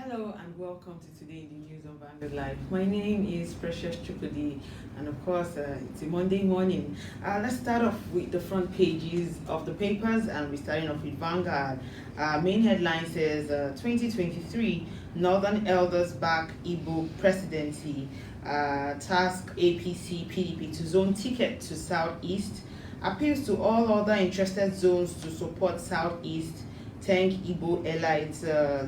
Hello and welcome to Today in the News on Vanguard Live. My name is Precious Chukudi, and of course it's a Monday morning. Let's start off with the front pages of the papers, and we're starting off with Vanguard. Main headline says 2023 Northern Elders back Igbo Presidency, task APC PDP to zone ticket to Southeast, appeals to all other interested zones to support Southeast, thank Igbo elite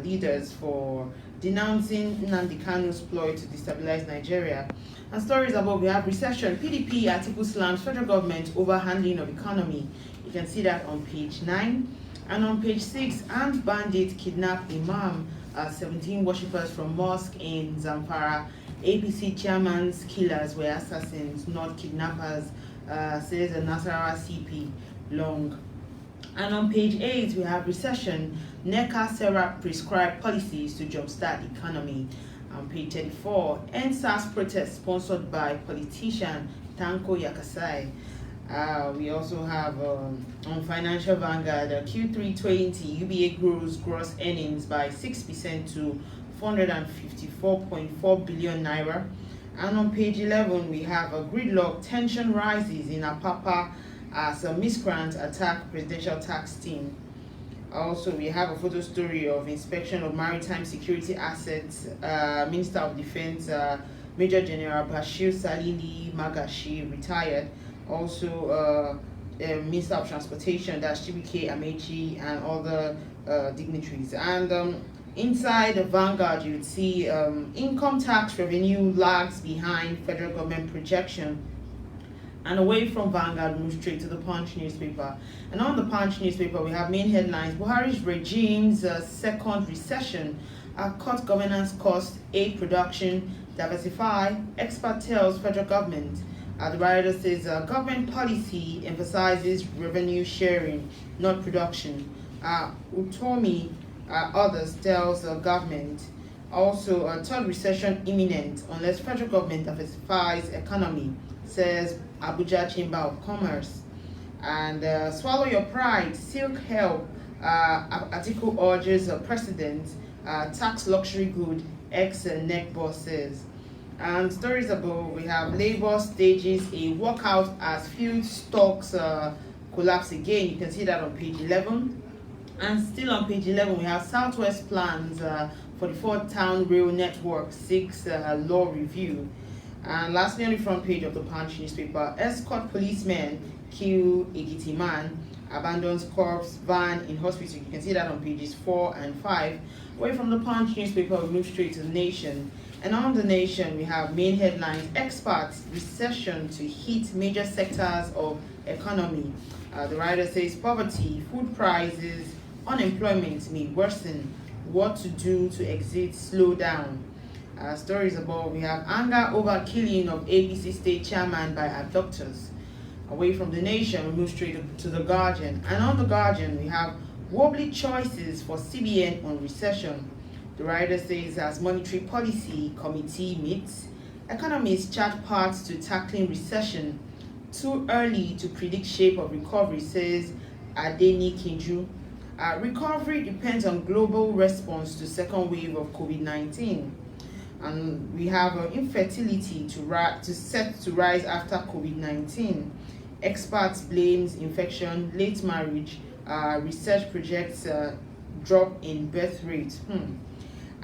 leaders for denouncing Nnamdi Kanu's ploy to destabilize Nigeria. And stories above, we have recession, PDP article slams federal government over handling of economy. You can see that on page 9. And on page 6, armed bandits kidnap Imam, 17 worshippers from Mosque in Zamfara. APC chairman's killers were assassins, not kidnappers, says a Nasarawa CP Long. And on page 8, we have recession, NECA Serap prescribed policies to jumpstart economy. On page 34, NSAS protest sponsored by politician Tanko Yakasai. We also have on Financial Vanguard, Q3 20, UBA grows gross earnings by 6% to 454.4 billion naira. And on page 11, we have a gridlock, tension rises in Apapa as a miscreant attack presidential tax team. Also, we have a photo story of inspection of maritime security assets. Minister of Defense, Major General Bashir Salili Magashi, retired. Also, Minister of Transportation, that's Chibike Amechi, and other dignitaries. And inside the Vanguard, you would see income tax revenue lags behind federal government projection. And away from Vanguard, move straight to the Punch newspaper. And on the Punch newspaper, we have main headlines: Buhari's regime's second recession, cut governance cost, aid production, diversify, expert tells federal government. The writer says government policy emphasizes revenue sharing, not production. Utomi, others, tells government. Also, third recession imminent unless federal government diversifies economy, says Abuja Chamber of Commerce. And swallow your pride, silk help, article urges president, tax luxury good, ex-neck boss says. And stories above, we have Labour stages a walkout as fuel stocks collapse again. You can see that on page 11. And still on page 11, we have Southwest plans for the fourth town rail network, 6 law review. And lastly, on the front page of the Punch newspaper, escort policemen kill Ekiti man, abandons corpse van in hospital. You can see that on pages 4 and 5. Away from the Punch newspaper, we move straight to the Nation. And on the Nation, we have main headlines: experts, recession to hit major sectors of economy. The writer says poverty, food prices, unemployment may worsen. What to do to exit slow down. Stories above, we have anger over killing of APC state chairman by abductors. Away from the Nation, we move straight to the Guardian. And on the Guardian, we have wobbly choices for CBN on recession. The writer says as monetary policy committee meets, economists chart paths to tackling recession. Too early to predict shape of recovery, says Adeni Kinju. Recovery depends on global response to second wave of COVID-19. And we have infertility set to rise after COVID-19. Experts blames infection, late marriage, research projects drop in birth rate.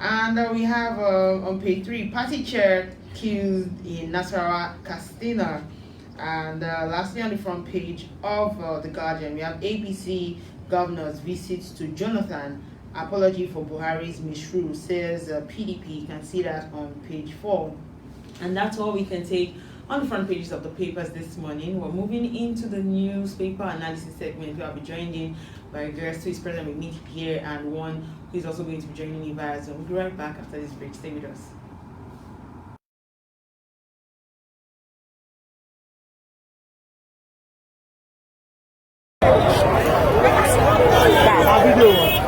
And we have on page 3, party chair killed in Nasarawa, Katsina. And lastly, on the front page of the Guardian, we have APC governor's visits to Jonathan. Apology for Buhari's misrule, says PDP. You can see that on page 4. And that's all we can take on the front pages of the papers this morning. We're moving into the newspaper analysis segment. I'll be joined in by a guest who is present with me here and one who is also going to be joining me via Zoom. We'll be right back after this break. Stay with us. How we doing?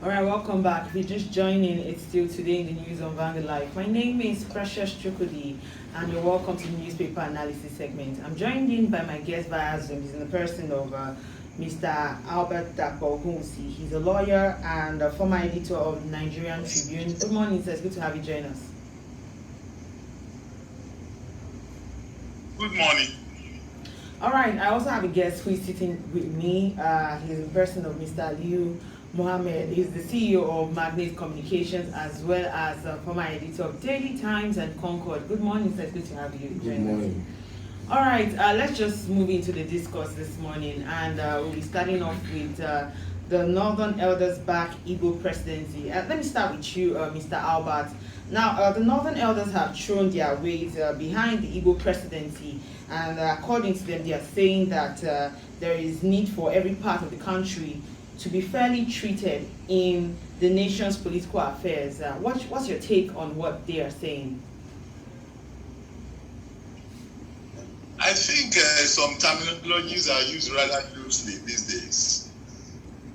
All right, welcome back. If you're just joining, it's still today in the news on Vanguard Live. My name is Precious Chukudi, and you're welcome to the newspaper analysis segment. I'm joined in by my guest via Zoom. He's in the person of Mr. Albert Dapo-Hunsi. He's a lawyer and a former editor of the Nigerian Tribune. Good morning, sir. It's good to have you join us. Good morning. All right, I also have a guest who is sitting with me. He's in person of Mr. Liu Mohammed. He's the CEO of Magnet Communications as well as former editor of Daily Times and Concord. Good morning, sir. It's good to have you. Good morning. All right, let's just move into the discourse this morning, and we'll be starting off with the Northern Elders back Igbo Presidency. Let me start with you, Mr. Albert. Now, the Northern Elders have thrown their weight behind the Igbo Presidency, and according to them, they are saying that there is need for every part of the country to be fairly treated in the nation's political affairs. What's your take on what they are saying? I think some terminologies are used rather loosely these days.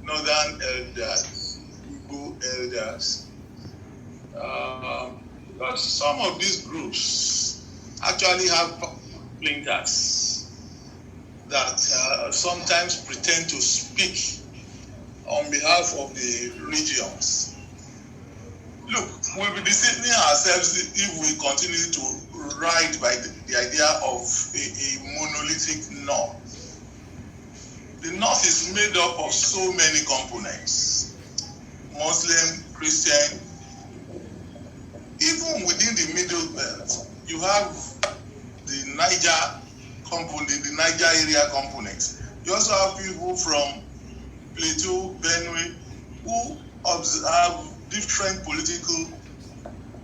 Northern elders, Igbo elders. Because some of these groups actually have blinkers that sometimes pretend to speak on behalf of the regions. Look, we'll be deceiving ourselves if we continue to ride by the idea of a monolithic North. The North is made up of so many components. Muslim, Christian, even within the Middle Belt, you have the Niger component, the Niger area component. You also have people from Plateau, Benue, who observe different political,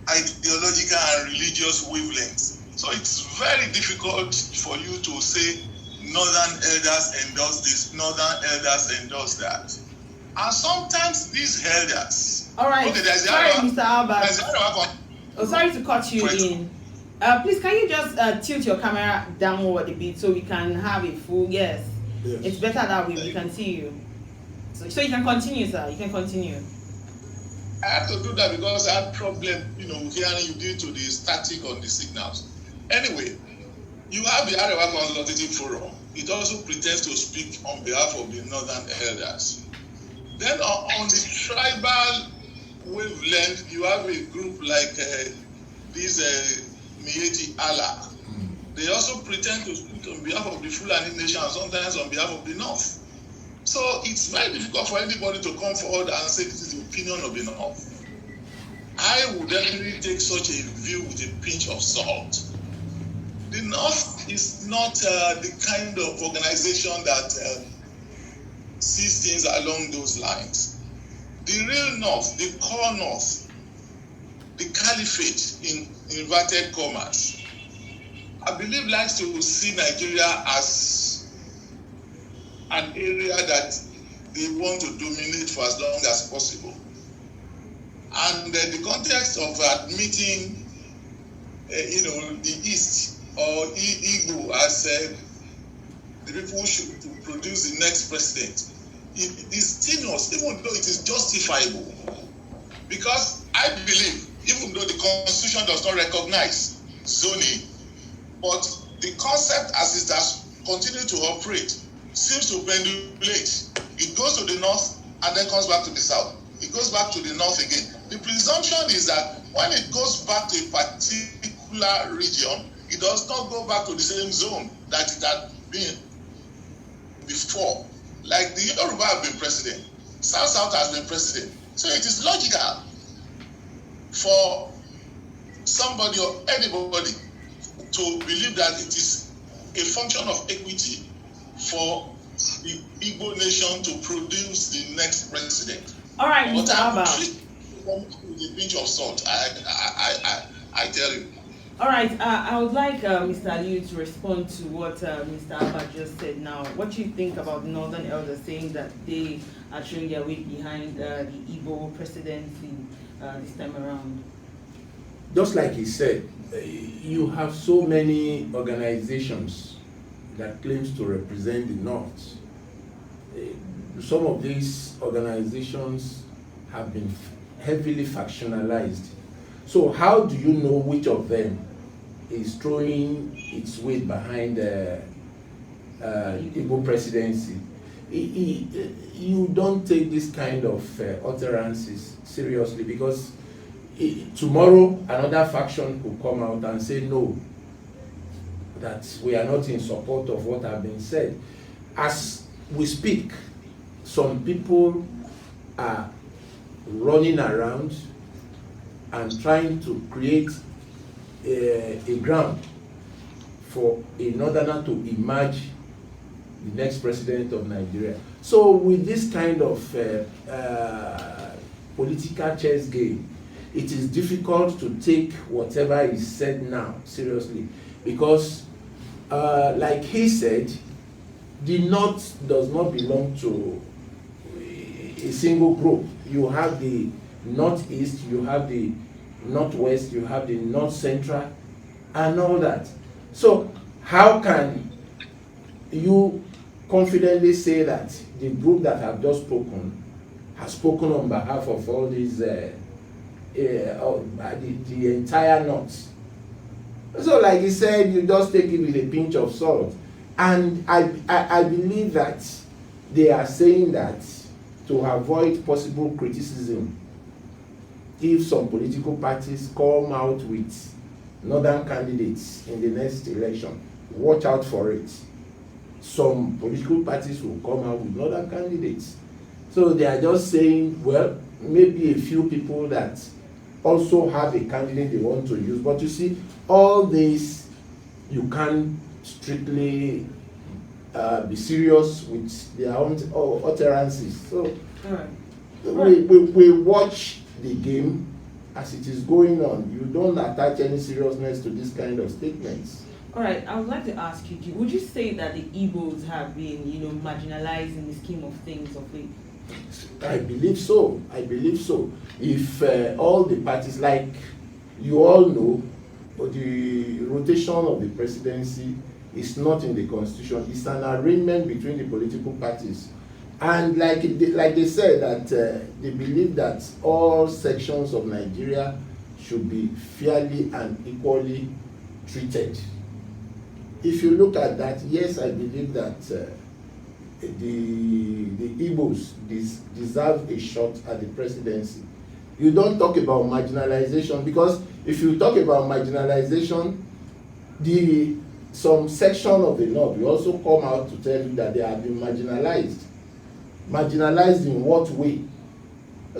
ideological, and religious wavelengths. So it's very difficult for you to say Northern elders endorse this, Northern elders endorse that. And sometimes these elders. All right. Okay, sorry, Mr. Albert. Sorry to cut you in. Please, can you just tilt your camera downward a bit so we can have a full yes. It's better that way we can see you. So you can continue, sir. You can continue. I have to do that because I had problem, hearing you due to the static on the signals. Anyway, you have the Arewa Consultative Forum. It also pretends to speak on behalf of the Northern elders. Then on the tribal wavelength, you have a group like this Miyeji Allah. They also pretend to speak on behalf of the Fulani nation and sometimes on behalf of the North. So it's very difficult for anybody to come forward and say this is the opinion of the North. I would definitely take such a view with a pinch of salt. The North is not the kind of organization that sees things along those lines. The real North, the core North, the caliphate in inverted commas, I believe, likes to see Nigeria as an area that they want to dominate for as long as possible. And the context of admitting, the East or Igbo as the people who should produce the next president, it is tenuous, even though it is justifiable. Because I believe, even though the Constitution does not recognize zoning, but the concept as it has continued to operate seems to pendulate. It goes to the north and then comes back to the south. It goes back to the north again. The presumption is that when it goes back to a particular region, it does not go back to the same zone that it had been before. Like the Yoruba have been president, South has been president. So it is logical for somebody or anybody to believe that it is a function of equity for the Igbo nation to produce the next president. All right, but Mr. Abba. With a pinch of salt, I tell you. All right, I would like Mr. Aliyu to respond to what Mr. Abba just said now. What do you think about Northern elders saying that they are showing their weight behind the Igbo presidency this time around? Just like he said, you have so many organizations that claims to represent the North. Some of these organizations have been heavily factionalized. So how do you know which of them is throwing its weight behind the Igbo presidency? You don't take this kind of utterances seriously, because tomorrow another faction will come out and say no, that we are not in support of what has been said. As we speak, some people are running around and trying to create a ground for a northerner to emerge the next president of Nigeria. So with this kind of political chess game, it is difficult to take whatever is said now seriously, because like he said, the North does not belong to a single group. You have the Northeast, you have the Northwest, you have the North Central, and all that. So how can you confidently say that the group that have just spoken has spoken on behalf of all these, the entire North? So like he said, you just take it with a pinch of salt. And I believe that they are saying that to avoid possible criticism if some political parties come out with northern candidates in the next election. Watch out for it. Some political parties will come out with northern candidates. So they are just saying, well, maybe a few people that also have a candidate they want to use. But you see, all this, you can't strictly be serious with their own utterances. So we watch the game as it is going on. You don't attach any seriousness to this kind of statements. All right, I would like to ask you, would you say that the Igbos have been, marginalized in the scheme of things of late? I believe so. I believe so. If all the parties, like you all know, the rotation of the presidency is not in the constitution. It's an arrangement between the political parties. And like they said, that they believe that all sections of Nigeria should be fairly and equally treated. If you look at that, yes, I believe that the Igbos deserve a shot at the presidency. You don't talk about marginalization, because if you talk about marginalization, some section of the North will also come out to tell you that they have been marginalized. Marginalized in what way?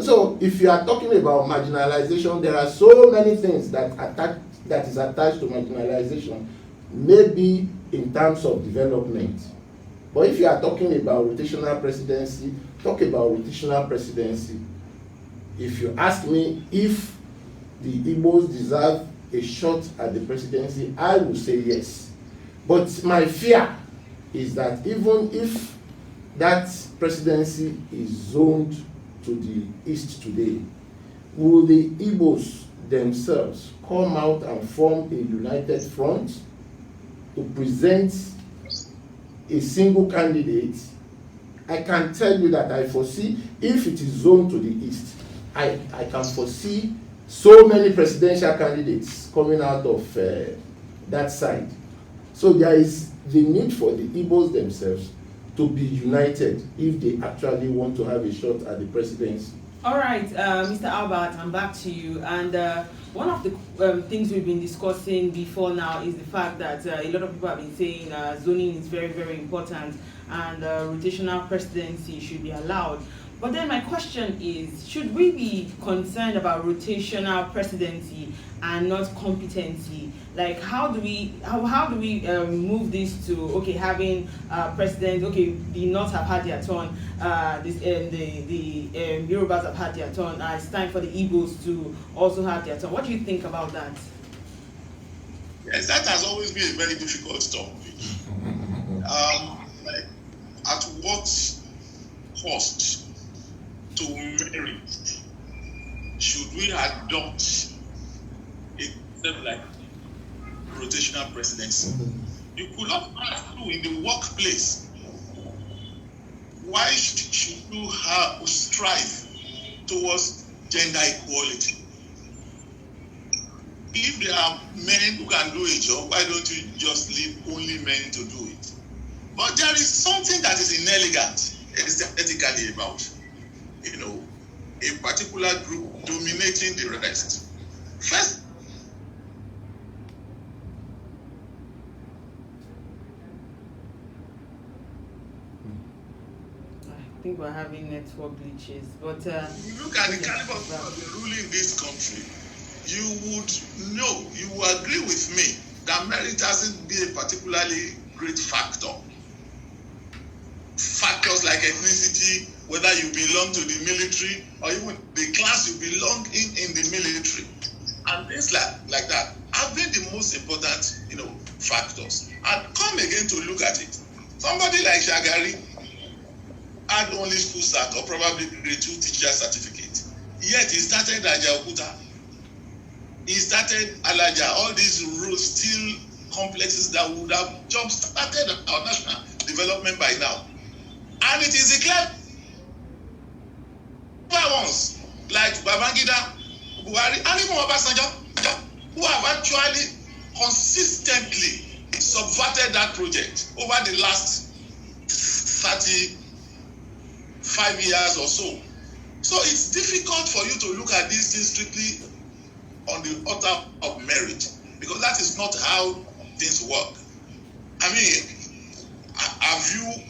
So if you are talking about marginalization, there are so many things that is attached to marginalization, maybe in terms of development. But if you are talking about rotational presidency, talk about rotational presidency. If you ask me if the Igbos deserve a shot at the presidency, I will say yes. But my fear is that even if that presidency is zoned to the east today, will the Igbos themselves come out and form a united front to present a single candidate? I can tell you that I foresee, if it is zoned to the east, I can foresee so many presidential candidates coming out of that side. So there is the need for the Igbos themselves to be united if they actually want to have a shot at the presidency. All right, Mr. Albert, I'm back to you. And one of the things we've been discussing before now is the fact that a lot of people have been saying zoning is very, very important, and rotational presidency should be allowed. But then my question is, should we be concerned about rotational presidency and not competency? Like, how do we move this to, okay, having president, okay, the North have had their turn, the Yorubas have had their turn, it's time for the Igbos to also have their turn. What do you think about that? Yes, that has always been a very difficult topic. Like, at what cost to merit should we adopt a concept like rotational presidency? You could not ask in the workplace. Why should you strive towards gender equality? If there are men who can do a job, why don't you just leave only men to do it? But there is something that is inelegant aesthetically about, a particular group dominating the rest. First, I think we're having network glitches, but you look at the caliber of the ruling this country, you will agree with me that merit hasn't been a particularly great factor. Factors like ethnicity, whether you belong to the military or even the class you belong in the military, and things like that have been the most important, factors. And come again to look at it, somebody like Shagari had only school start or probably grade 2 teacher certificate, yet he started Ajaokuta, he started Alaja, all these rural steel complexes that would have jump-started our national development by now. And it is the clever ones like Babangida, Buhari, and even Obasanjo, who have actually consistently subverted that project over the last 35 years or so. So it's difficult for you to look at these things strictly on the altar of merit, because that is not how things work. I mean, have you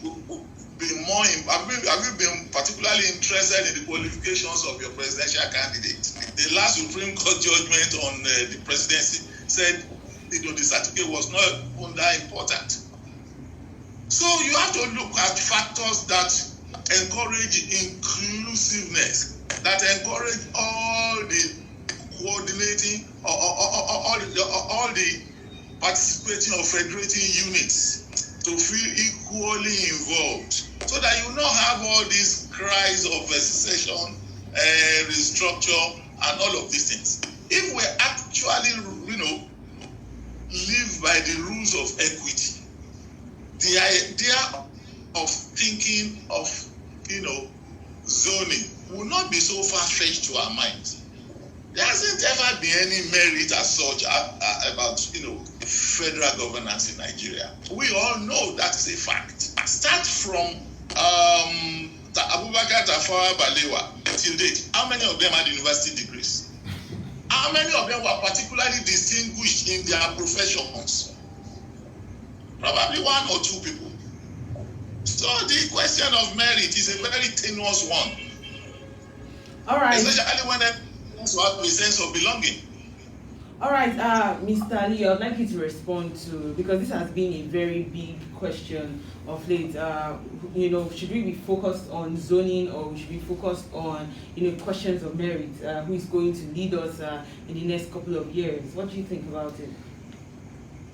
been particularly interested in the qualifications of your presidential candidate? The last Supreme Court judgment on the presidency said the certificate was not even that important. So you have to look at factors that encourage inclusiveness, that encourage all the coordinating, all the participating or federating units to feel equally involved, so that you not have all these cries of secession, restructure, and all of these things. If we actually, live by the rules of equity, the idea of thinking of, zoning will not be so far-fetched to our minds. There hasn't ever been any merit as such about, federal governance in Nigeria. We all know that is a fact. Start from Abubakar Tafawa Balewa till date. How many of them had university degrees? How many of them were particularly distinguished in their professions? Probably one or two people. So the question of merit is a very tenuous one. All right. Especially when they also have a sense of belonging. All right, Mr. Lee, I'd like you to respond to, because this has been a very big question of late. Should we be focused on zoning, or should we be focused on, questions of merit? Who is going to lead us in the next couple of years? What do you think about it?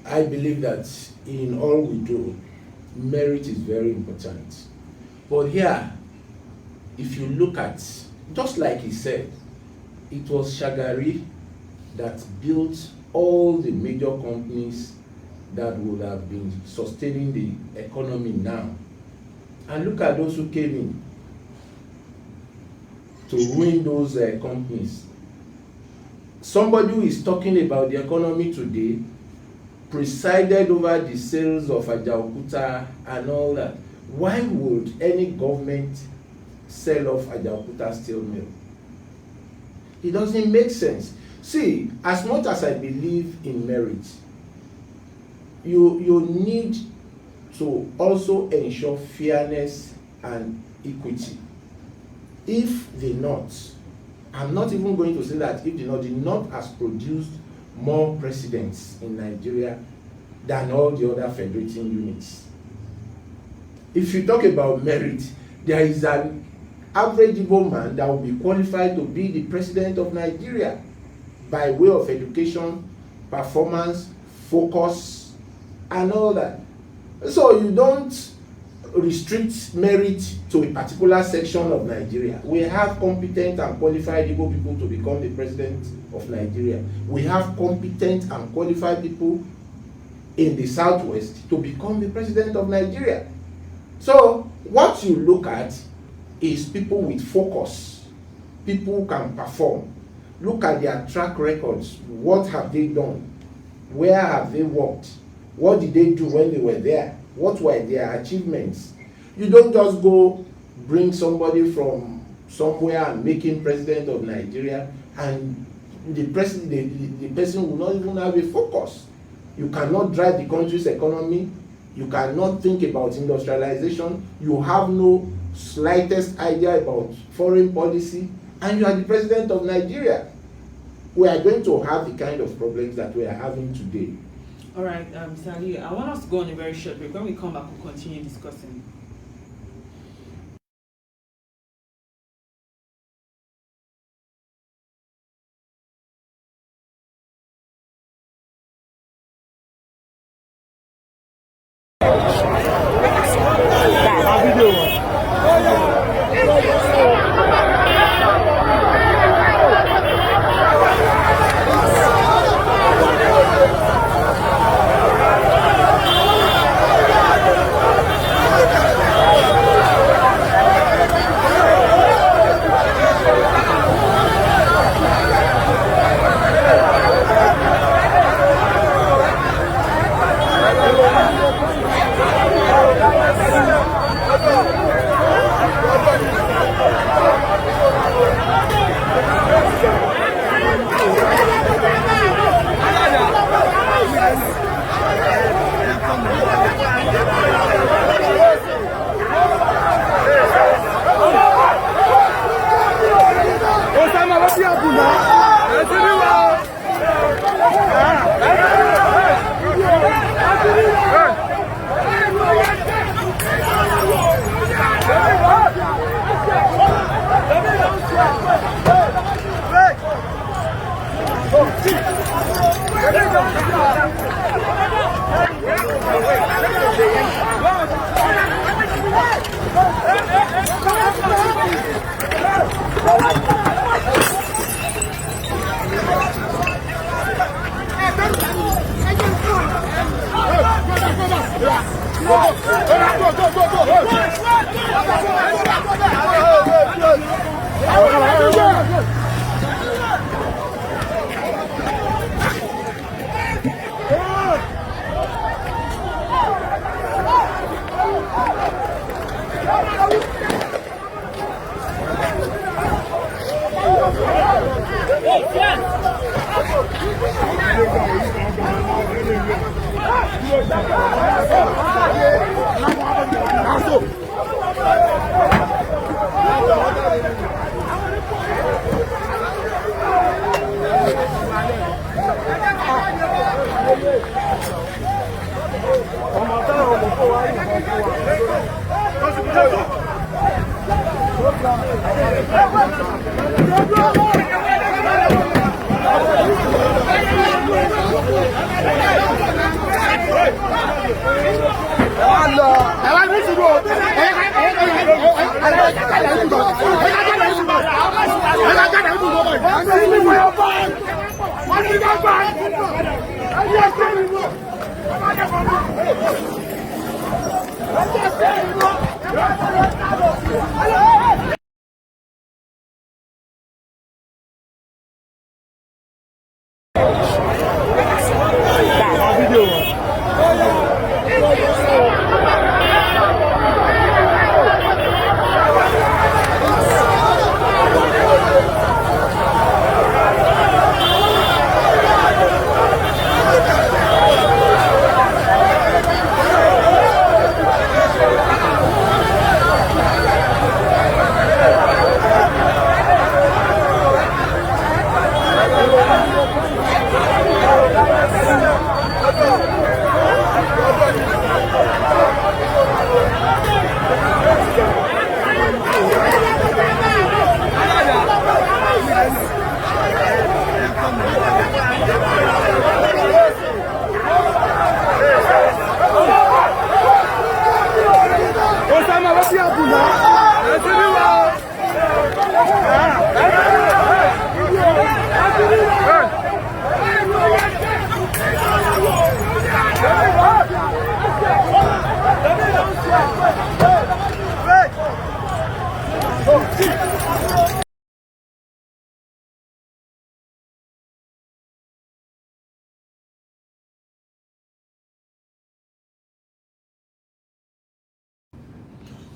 I believe that in all we do, merit is very important. But here, if you look at, just like he said, it was Shagari that built all the major companies that would have been sustaining the economy now. And look at those who came in to ruin those companies. Somebody who is talking about the economy today presided over the sales of Ajaokuta and all that. Why would any government sell off Ajaokuta steel mill? It doesn't make sense. See, as much as I believe in merit, you need to also ensure fairness and equity. If the North, I'm not even going to say that if the North has produced more presidents in Nigeria than all the other federating units. If you talk about merit, there is an average Igbo man that will be qualified to be the president of Nigeria by way of education, performance, focus, and all that. So you don't restrict merit to a particular section of Nigeria. We have competent and qualified Igbo people to become the president of Nigeria. We have competent and qualified people in the Southwest to become the president of Nigeria. So what you look at is people with focus, people who can perform. Look at their track records. What have they done? Where have they worked? What did they do when they were there? What were their achievements? You don't just go bring somebody from somewhere and make him president of Nigeria, and the person will not even have a focus. You cannot drive the country's economy. You cannot think about industrialization. You have no slightest idea about foreign policy, and you are the president of Nigeria. We are going to have the kind of problems that we are having today. All right, Mr. Ali, I want us to go on a very short break. When we come back, we'll continue discussing.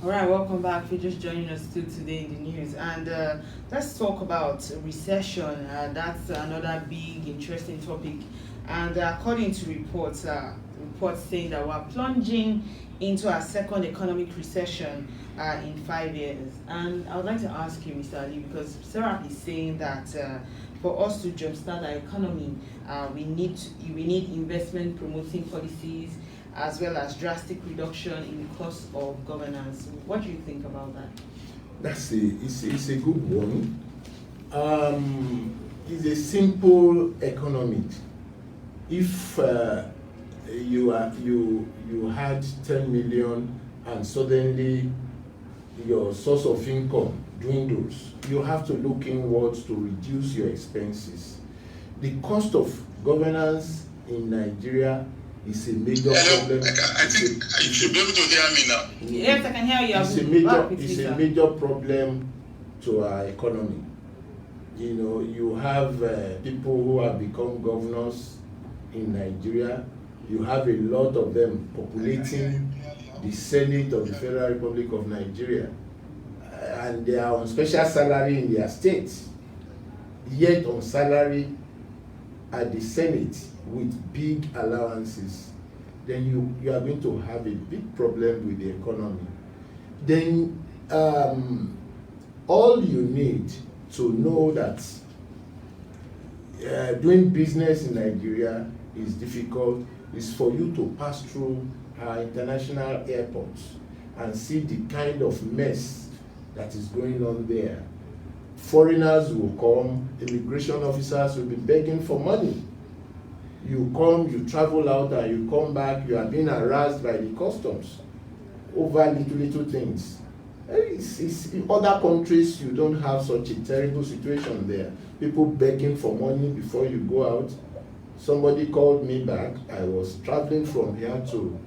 All right, welcome back. If you're just joining us still today in the news, and let's talk about recession. That's another big, interesting topic. And according to reports saying that we're plunging into our second economic recession in 5 years. And I would like to ask you, Mr. Ali, because Sarah is saying that for us to jumpstart our economy, we need investment promoting policies, as well as drastic reduction in the cost of governance. What do you think about that? It's a good one. It's a simple economy. If you had 10 million and suddenly your source of income dwindles, you have to look inwards to reduce your expenses. The cost of governance in Nigeria is a major problem. I think you should be able to hear me now. Yes, I can hear you. It's a major problem to our economy. You know, you have people who have become governors in Nigeria. You have a lot of them populating the Senate of the Federal Republic of Nigeria, and they are on special salary in their states, yet on salary at the Senate with big allowances. Then you are going to have a big problem with the economy. Then all you need to know that doing business in Nigeria is difficult is for you to pass through our international airports and see the kind of mess that is going on there. Foreigners will come, immigration officers will be begging for money. You come, you travel out, and you come back, you are being harassed by the customs over little things. In other countries, you don't have such a terrible situation there. People begging for money before you go out. Somebody called me back. I was traveling from here to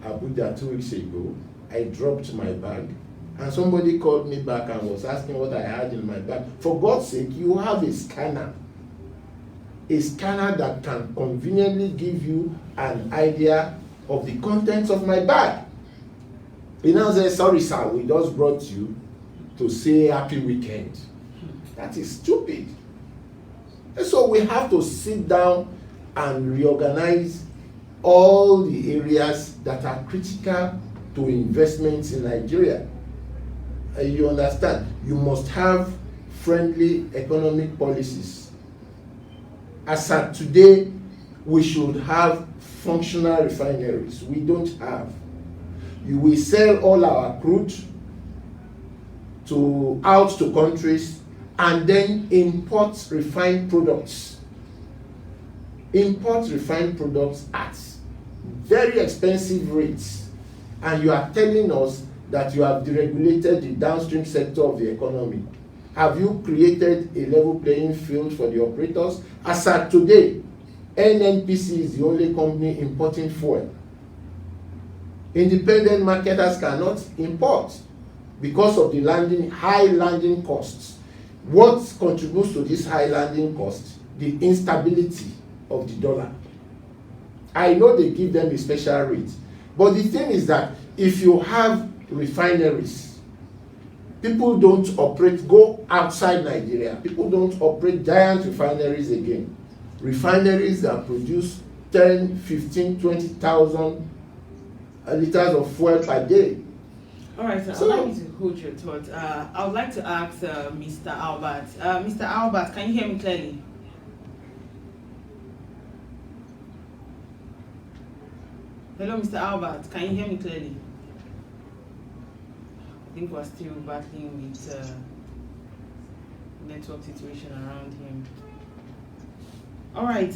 Abuja 2 weeks ago. I dropped my bag, and somebody called me back and was asking what I had in my bag. For God's sake, you have a scanner that can conveniently give you an idea of the contents of my bag. He now says, sorry sir, we just brought you to say happy weekend. That is stupid. And so we have to sit down and reorganize all the areas that are critical to investments in Nigeria. You understand? You must have friendly economic policies. As at today, we should have functional refineries. We don't have. You will sell all our crude out to countries and then import refined products. Import refined products at very expensive rates, and you are telling us that you have deregulated the downstream sector of the economy. Have you created a level playing field for the operators? As at today, NNPC is the only company importing fuel. Independent marketers cannot import because of the high landing costs. What contributes to this high landing cost? The instability of the dollar. I know they give them a special rate, but the thing is that if you have refineries, people don't go outside Nigeria. People don't operate giant refineries again. Refineries that produce 10, 15, 20,000 liters of fuel per day. All right, so I'd like you to hold your thoughts. I would like to ask Mr. Albert. Mr. Albert, can you hear me clearly? Hello, Mr. Albert, can you hear me clearly? I think we're still battling with network situation around him. All right,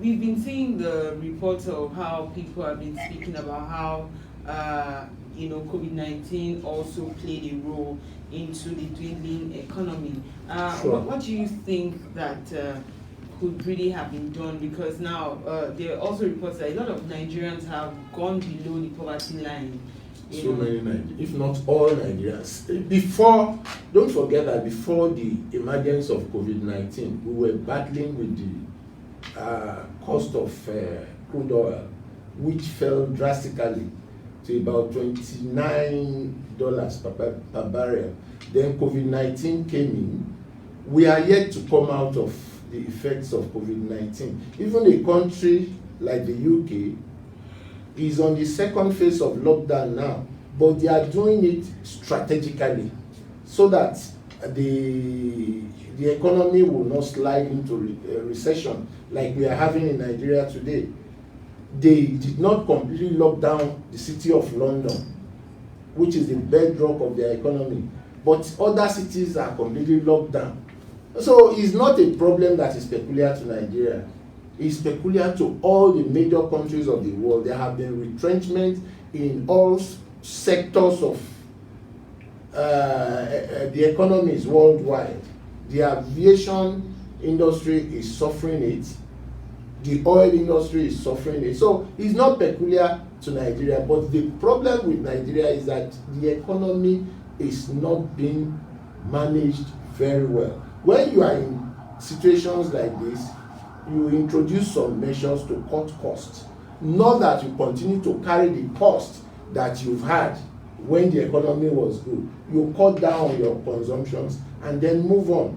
we've been seeing the reports of how people have been speaking about how COVID-19 also played a role into the dwindling economy. Sure. What do you think that could really have been done? Because now there are also reports that a lot of Nigerians have gone below the poverty line. So many Nigerians, if not all Nigerians. Don't forget that before the emergence of COVID-19, we were battling with the cost of crude oil, which fell drastically to about $29 per barrel. Then COVID-19 came in. We are yet to come out of the effects of COVID-19. Even a country like the UK is on the second phase of lockdown now, but they are doing it strategically so that the economy will not slide into recession like we are having in Nigeria today. They did not completely lock down the city of London, which is the bedrock of their economy, but other cities are completely locked down. So it's not a problem that is peculiar to Nigeria. It's peculiar to all the major countries of the world. There have been retrenchment in all sectors of the economies worldwide. The aviation industry is suffering it. The oil industry is suffering it. So it's not peculiar to Nigeria, but the problem with Nigeria is that the economy is not being managed very well. When you are in situations like this, you introduce some measures to cut costs, not that you continue to carry the cost that you've had when the economy was good. You cut down on your consumptions and then move on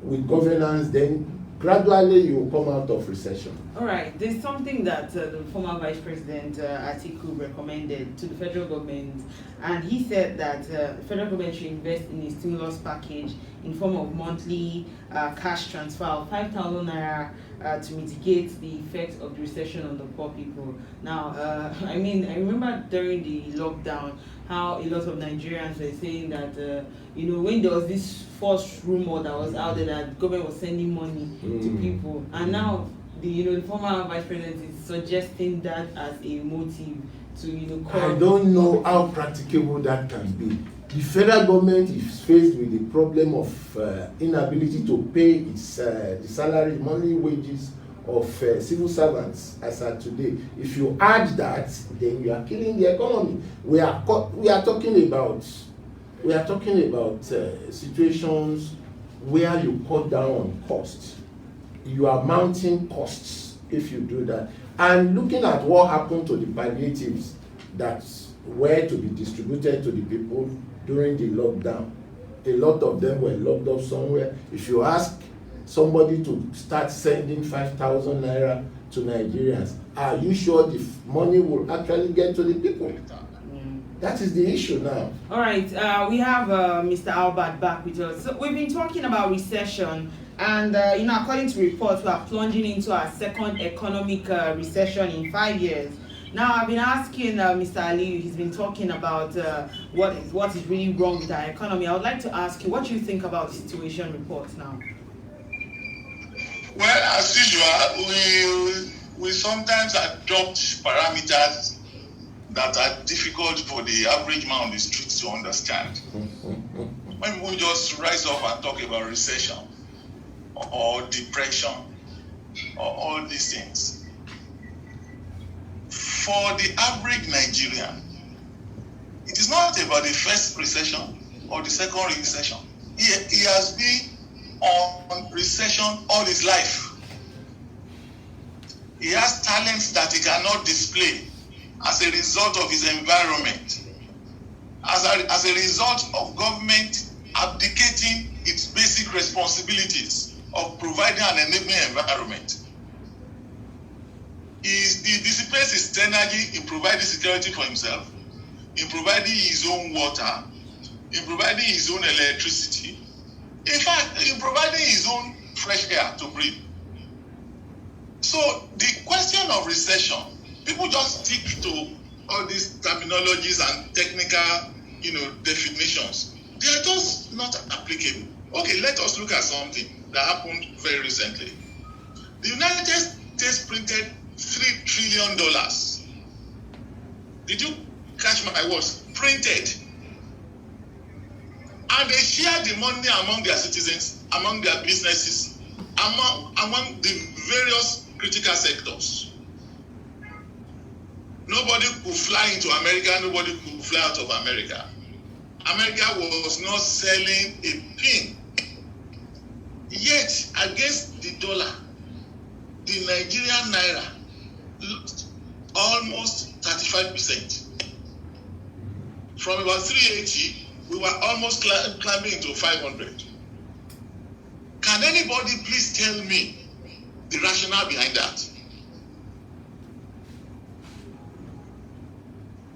with governance, then gradually you will come out of recession. All right, there's something that the former Vice President Atiku recommended to the federal government, and he said that the federal government should invest in a stimulus package in form of monthly cash transfer of 5,000 naira to mitigate the effects of the recession on the poor people. Now, I remember during the lockdown how a lot of Nigerians were saying that when there was this false rumor that was out there that government was sending money to people, and now the former Vice President is suggesting that as a motive to I don't know how practicable that can be. The federal government is faced with the problem of inability to pay its the salary, monthly wages of civil servants as at today. If you add that, then you are killing the economy. We are talking about situations where you cut down on costs. You are mounting costs if you do that. And looking at what happened to the palliatives that were to be distributed to the people during the lockdown, a lot of them were locked up somewhere. If you ask somebody to start sending 5,000 naira to Nigerians, are you sure the money will actually get to the people? That is the issue now. All right, we have Mr. Albert back with us. So we've been talking about recession, and according to reports, we are plunging into our second economic recession in 5 years. Now, I've been asking Mr. Ali, he's been talking about what is really wrong with our economy. I would like to ask you, what do you think about the situation report now? Well, as usual, we sometimes adopt parameters that are difficult for the average man on the streets to understand. When we just rise up and talk about recession or depression or all these things, for the average Nigerian, it is not about the first recession or the second recession. He has been on recession all his life. He has talents that he cannot display as a result of his environment, as a result of government abdicating its basic responsibilities of providing an enabling environment. He dissipates his energy in providing security for himself, in providing his own water, in providing his own electricity, in fact, in providing his own fresh air to breathe. So the question of recession, people just stick to all these terminologies and technical, definitions. They are just not applicable. Okay, let us look at something that happened very recently. The United States printed $3 trillion. Did you catch my words? Printed. And they shared the money among their citizens, among their businesses, among the various critical sectors. Nobody could fly into America, nobody could fly out of America. America was not selling a pin. Yet, against the dollar, the Nigerian naira lost almost 35%. From about 380, we were almost climbing into 500. Can anybody please tell me the rationale behind that?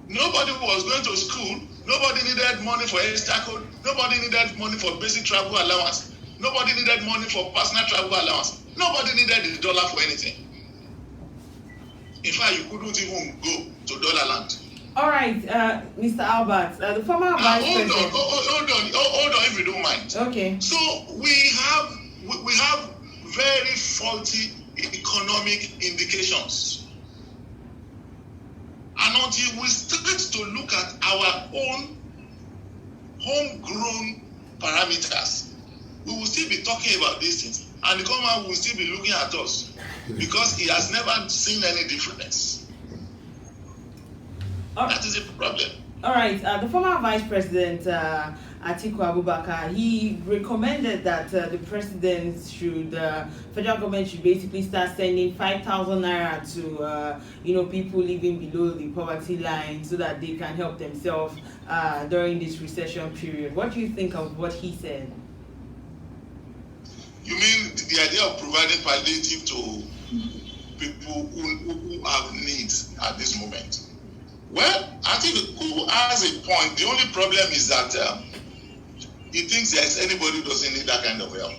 Nobody was going to school. Nobody needed money for extra code. Nobody needed money for basic travel allowance. Nobody needed money for personal travel allowance. Nobody needed the dollar for anything. In fact, you couldn't even go to dollar land. All right, Mr. Albert, the former vice president. Hold on, if you don't mind. Okay. So we have very faulty economic indications. And until we start to look at our own homegrown parameters, we will still be talking about these things. And the government will still be looking at us because he has never seen any difference. That is a problem. All right. The former vice president, Atiku Abubakar, he recommended that the president should, federal government should basically start sending 5,000 naira to, people living below the poverty line so that they can help themselves during this recession period. What do you think of what he said? You mean the idea of providing palliative to people who have needs at this moment? Well, I think who has a point. The only problem is that he thinks there's anybody who doesn't need that kind of help.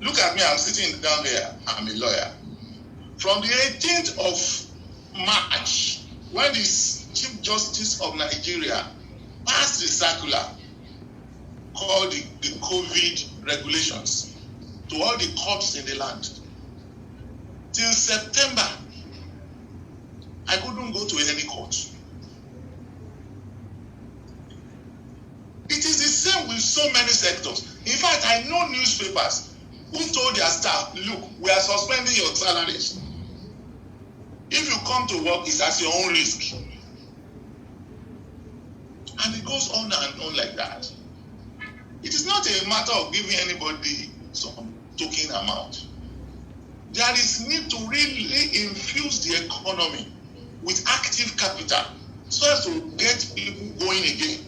Look at me, I'm sitting down here, I'm a lawyer. From the 18th of March, when the Chief Justice of Nigeria passed the circular called the COVID regulations to all the courts in the land, till September, I couldn't go to any court. It is the same with so many sectors. In fact, I know newspapers who told their staff, look, we are suspending your salaries. If you come to work, it's at your own risk. And it goes on and on like that. It is not a matter of giving anybody some token amount. There is need to really infuse the economy with active capital so as to get people going again.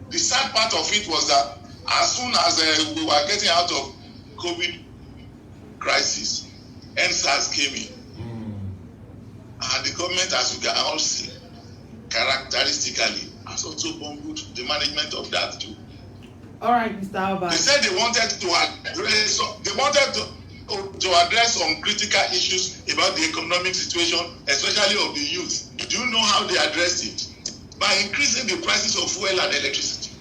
The sad part of it was that as soon as we were getting out of COVID crisis, NSAS came in. And the government, as you can all see, characteristically, has also bungled the management of that too. All right, Mr. Albert. They said they wanted to address, to address some critical issues about the economic situation, especially of the youth. Do you know how they addressed it? By increasing the prices of fuel and electricity.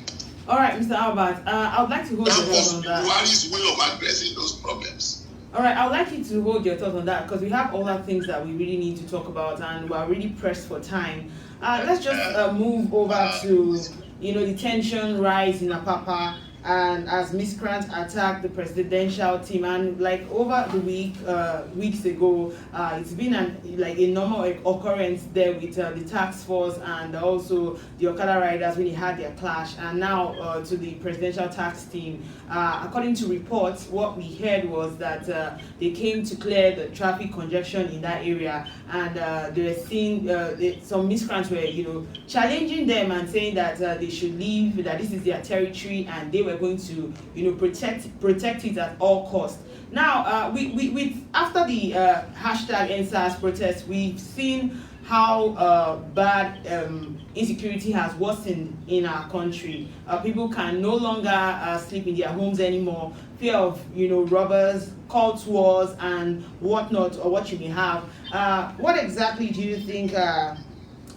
All right, Mr. Albert, I would like to hold your thoughts on that. That was Buhari's way of addressing those problems. All right, I would like you to hold your thoughts on that because we have other things that we really need to talk about, and we're really pressed for time. Let's just move over to, the tension rise in Apapa, and as miscreants attack the presidential team, and like over the weeks ago, it's been a normal occurrence there with the task force and also the Okada riders when they had their clash, and now to the presidential tax team. According to reports, what we heard was that they came to clear the traffic congestion in that area, and they were seeing some miscreants were challenging them and saying that they should leave, that this is their territory, and they were going to protect it at all costs. Now with after the hashtag #EndSARS protest, we've seen how bad insecurity has worsened in our country. People can no longer sleep in their homes anymore. Fear of robbers, cult wars, and whatnot, or what you may have. What exactly do you think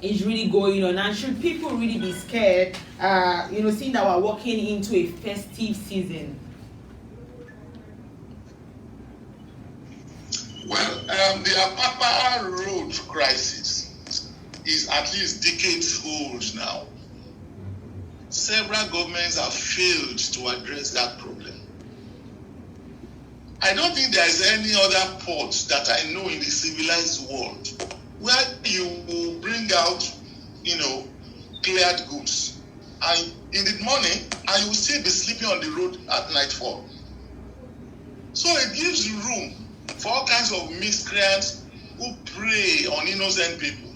is really going on, and should people really be scared? Seeing that we're walking into a festive season. Well, the Apapa road crisis is at least decades old now. Several governments have failed to address that problem. I don't think there is any other port that I know in the civilized world where you will bring out, cleared goods, and in the morning, and you will still be sleeping on the road at nightfall. So it gives room for all kinds of miscreants who prey on innocent people.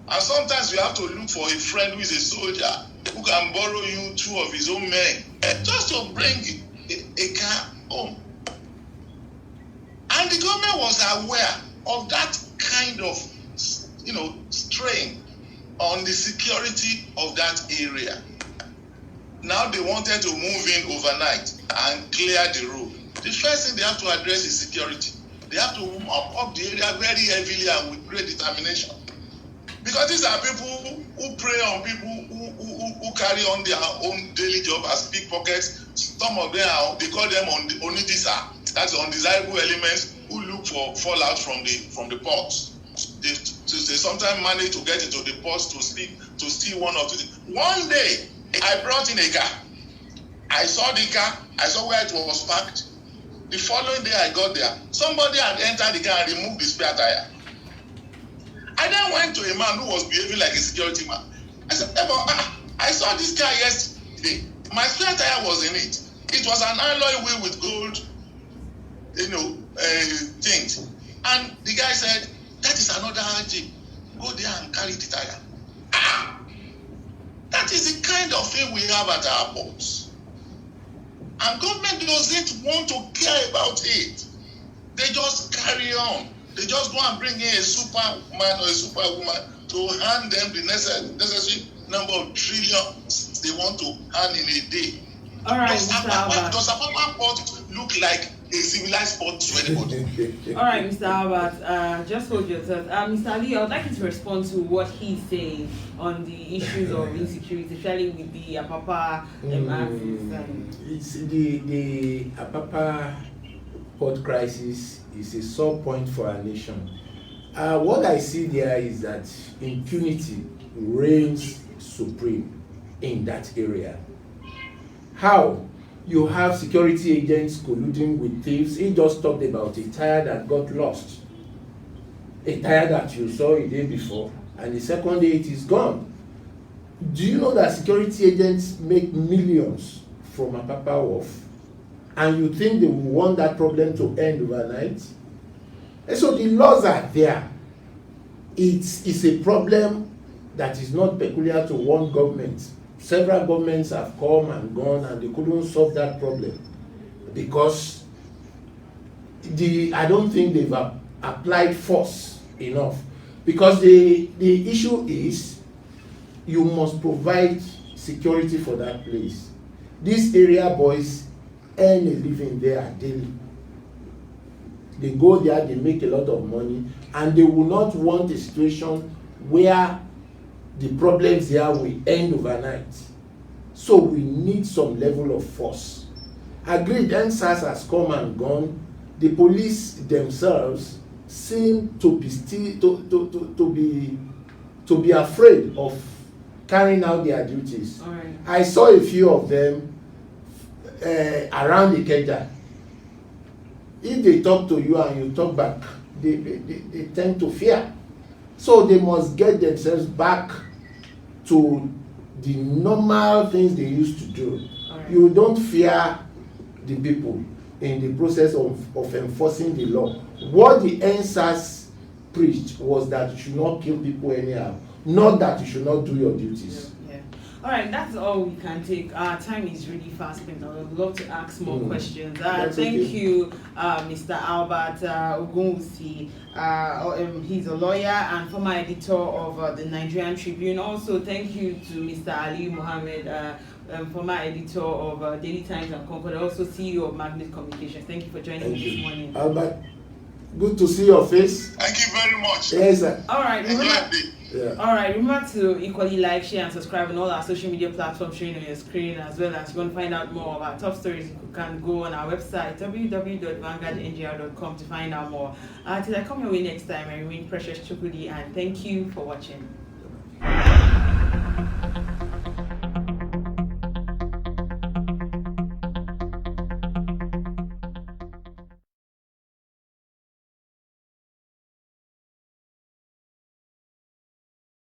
And sometimes you have to look for a friend who is a soldier who can borrow you 2 of his own men just to bring a car home. And the government was aware of that kind of, strain on the security of that area. Now they wanted to move in overnight and clear the road. The first thing they have to address is security. They have to mop up the area very heavily and with great determination. Because these are people who prey on people who carry on their own daily job as pickpockets. Some of them they call them onidisa, that's undesirable elements who look for fallout from the ports. They sometimes manage to get into the ports to steal 1 or 2 things. One day, I brought in a car. I saw the car. I saw where it was parked. The following day, I got there. Somebody had entered the car and removed the spare tire. I then went to a man who was behaving like a security man. I said, I saw this car yesterday. My spare tire was in it. It was an alloy wheel with gold, things. And the guy said, that is another RG. Go there and carry the tire. That is the kind of thing we have at our ports. And government doesn't want to care about it. They just carry on. They just go and bring in a superman or a superwoman to hand them the necessary number of trillions they want to hand in a day. All right, Mr. Albert. Does Apapa port look like a civilized port to anybody? All right, Mr. Albert, just hold yourself. Mr. Ali, I would like you to respond to what he's saying on the issues of insecurity, especially with the Apapa axis. It's the Apapa port crisis is a sore point for our nation. What I see there is that impunity reigns supreme in that area. How? You have security agents colluding with thieves. He just talked about a tire that got lost. A tire that you saw a day before, and the second day it is gone. Do you know that security agents make millions from Apapa Wharf? And you think they will want that problem to end overnight? And so the laws are there. It's a problem that is not peculiar to one government. Several governments have come and gone and they couldn't solve that problem because I don't think they've applied force enough. Because the issue is you must provide security for that place. These area boys earn a living there daily. They go there, they make a lot of money, and they will not want a situation where the problems there will end overnight. So we need some level of force. Agreed, NSAS has come and gone. The police themselves seem to be still to be afraid of carrying out their duties. All right. I saw a few of them around Ikeja. If they talk to you and you talk back, they tend to fear. So they must get themselves back to the normal things they used to do. Right. You don't fear the people in the process of enforcing the law. What the NSAS preached was that you should not kill people anyhow, not that you should not do your duties. Yeah. All right, that's all we can take. Our time is really fast spent. I would love to ask more questions. Thank you, Mr. Albert Ogunwusi. He's a lawyer and former editor of the Nigerian Tribune. Also, thank you to Mr. Ali Mohammed, former editor of Daily Times and Concord, also CEO of Magnet Communications. Thank you for joining me this morning. Albert, good to see your face. Thank you very much. Yes, sir. All right. Yeah. All right, remember to equally like, share, and subscribe on all our social media platforms showing on your screen, as well as if you want to find out more about top stories, you can go on our website www.vanguardngr.com to find out more. Till I come your way next time, I remain Precious Chukudi, and thank you for watching.